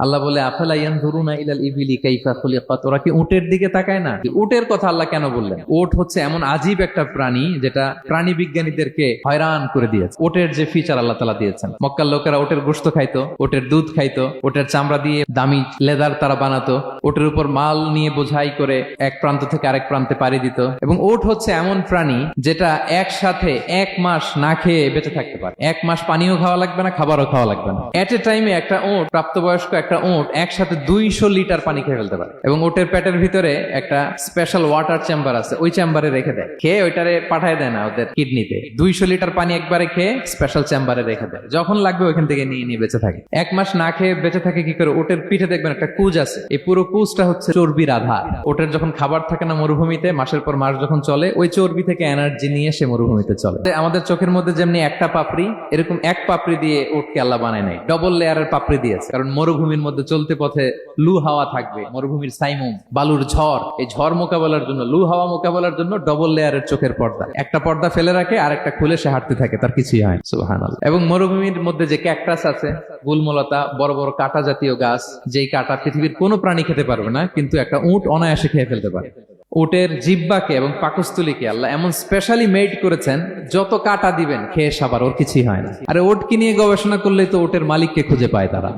আল্লাহ বলে আফালা ইয়ানজুরুনা ইলাল ইবিলি কাইফা খুলিকাত, ওরা কি উটের দিকে তাকায় না? উটের কথা আল্লাহ কেন বললেন? উট হচ্ছে এমন আজীব একটা প্রাণী যেটা প্রাণী বিজ্ঞানীদেরকে হয়রান করে দিয়েছে। উটের যে ফিচার আল্লাহ তাআলা দিয়েছেন, মক্কার লোকেরা উটের গোশত খাইতো, উটের দুধ খাইতো, উটের চামড়া দিয়ে দামি লেদার তারা বানাতো, উটের উপর মাল নিয়ে বোঝাই করে এক প্রান্ত থেকে আরেক প্রান্তে পাড়ি দিত। এবং উট হচ্ছে এমন প্রাণী যেটা একসাথে 1 মাস না খেয়ে বেঁচে থাকতে পারে। 1 মাস পানিও খাওয়া লাগবে না, খাবারও খাওয়া লাগবে না। এট এ টাইমে একটা উট, প্রাপ্তবয়স্ক একটা উট একসাথে 200 লিটার পানি খেয়ে ফেলতে পারে। এবং উটের পেটের ভিতরে একটা স্পেশাল ওয়াটার চেম্বার আছে, ওই চেম্বারে রেখে দেয়, খেয়ে ওইটারে পাঠায় দেয় না ওদের কিডনিতে। 200 লিটার পানি একবারে খেয়ে স্পেশাল চেম্বারে রেখে দেয়, যখন লাগবে ওইখান থেকে নিয়ে নিয়ে বেঁচে থাকে। 1 মাস না খেয়ে বেঁচে থাকে কি করে? উটের পিঠে দেখবেন একটা কুজ আছে, এই পুরো কুজটা হচ্ছে চর্বির আধার। উটের যখন খাবার থাকে না মরুভূমিতে, মাসের পর মাস যখন চলে, ওই চর্বি থেকে এনার্জি নিয়ে সে মরুভূমিতে চলে। আমাদের চোখের মধ্যে যেমনি একটা পাপড়ি, এরকম এক পাপড়ি দিয়ে উটকে আল্লাহ বানায় নাই, ডবল লেয়ারের পাপড়ি দিয়েছে। কারণ মরুভূমির মধ্যে চলতে পথে লু হাওয়া থাকবে, মরুভূমির সাইমুম, বালুর ঝড়, এই ঝড় মোকাবেলার জন্য, লু হাওয়া মোকাবেলার জন্য ডবল লেয়ারের চোখের পর্দা। একটা পর্দা ফেলে রাখে আর একটা খুলে সে হাঁটতে থাকে, তার কিছুই হয়। সুবহানাল্লাহ। এবং মরুভূমির মধ্যে যে ক্যাকটাস আছে, গুলমলতা, বড় বড় কাঁটা জাতীয় গাছ, যেই কাঁটা পৃথিবীর কোনো প্রাণী খেতে পারবে না, কিন্তু একটা উট অনায়াসে খেয়ে ফেলতে পারে। উটের জিহ্বাকে এবং পাকস্থলীকে আল্লাহ এমন স্পেশালি মেড করেছেন, যত কাঁটা দিবেন খেয়ে সাবার, ওর কিছুই হয় না। আরে উটকে নিয়ে গবেষণা করলেই তো উটের মালিককে খুঁজে পায় তারা।